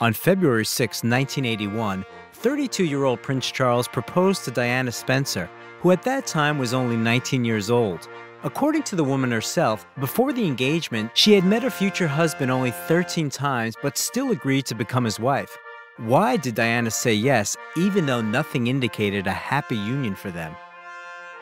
On February 6, 1981, 32-year-old Prince Charles proposed to Diana Spencer, who at that time was only 19 years old. According to the woman herself, before the engagement, she had met her future husband only 13 times but still agreed to become his wife. Why did Diana say yes, even though nothing indicated a happy union for them?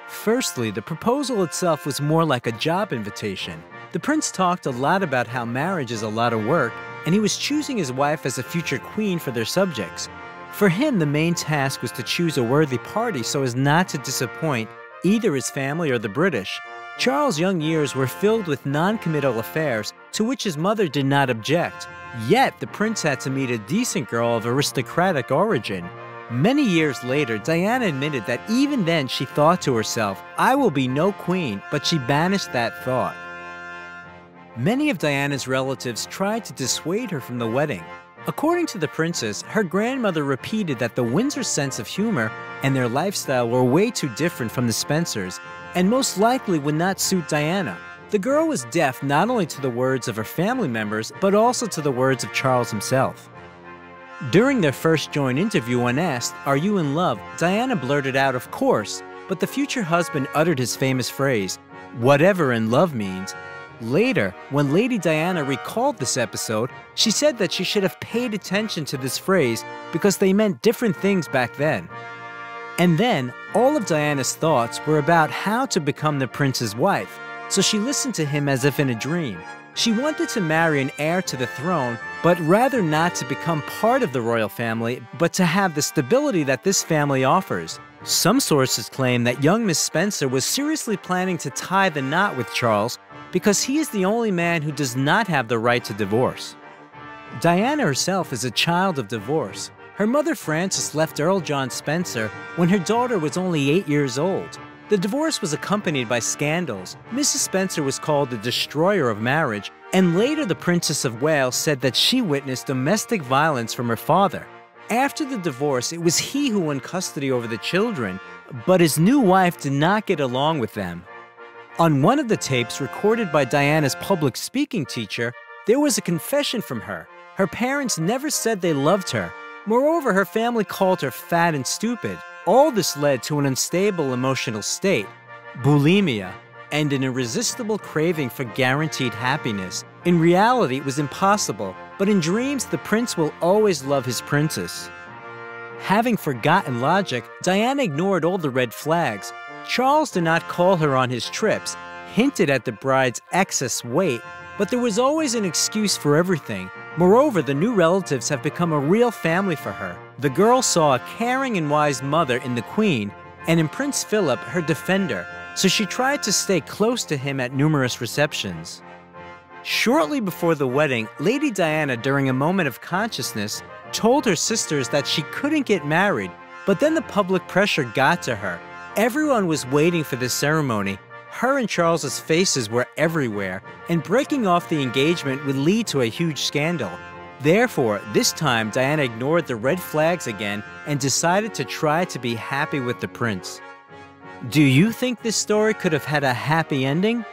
Firstly, the proposal itself was more like a job invitation. The prince talked a lot about how marriage is a lot of work, and he was choosing his wife as a future queen for their subjects. For him, the main task was to choose a worthy party so as not to disappoint either his family or the British. Charles' young years were filled with non-committal affairs, to which his mother did not object. Yet, the prince had to meet a decent girl of aristocratic origin. Many years later, Diana admitted that even then she thought to herself, "I will be no queen," but she banished that thought. Many of Diana's relatives tried to dissuade her from the wedding. According to the princess, her grandmother repeated that the Windsors' sense of humor and their lifestyle were way too different from the Spencers, and most likely would not suit Diana. The girl was deaf not only to the words of her family members, but also to the words of Charles himself. During their first joint interview, when asked, "Are you in love?" Diana blurted out, "Of course," but the future husband uttered his famous phrase, "Whatever in love means." Later, when Lady Diana recalled this episode, she said that she should have paid attention to this phrase because they meant different things back then. And then, all of Diana's thoughts were about how to become the prince's wife, so she listened to him as if in a dream. She wanted to marry an heir to the throne, but rather not to become part of the royal family, but to have the stability that this family offers. Some sources claim that young Miss Spencer was seriously planning to tie the knot with Charles because he is the only man who does not have the right to divorce. Diana herself is a child of divorce. Her mother Frances left Earl John Spencer when her daughter was only 8 years old. The divorce was accompanied by scandals. Mrs. Spencer was called the destroyer of marriage, and later the Princess of Wales said that she witnessed domestic violence from her father. After the divorce, it was he who won custody over the children, but his new wife did not get along with them. On one of the tapes recorded by Diana's public speaking teacher, there was a confession from her. Her parents never said they loved her. Moreover, her family called her fat and stupid. All this led to an unstable emotional state, bulimia, and an irresistible craving for guaranteed happiness. In reality, it was impossible, but in dreams, the prince will always love his princess. Having forgotten logic, Diana ignored all the red flags. Charles did not call her on his trips, hinted at the bride's excess weight, but there was always an excuse for everything. Moreover, the new relatives have become a real family for her. The girl saw a caring and wise mother in the Queen, and in Prince Philip, her defender, so she tried to stay close to him at numerous receptions. Shortly before the wedding, Lady Diana, during a moment of consciousness, told her sisters that she couldn't get married, but then the public pressure got to her. Everyone was waiting for this ceremony. Her and Charles's faces were everywhere, and breaking off the engagement would lead to a huge scandal. Therefore, this time Diana ignored the red flags again and decided to try to be happy with the prince. Do you think this story could have had a happy ending?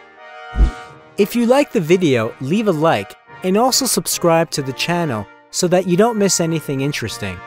If you liked the video, leave a like and also subscribe to the channel so that you don't miss anything interesting.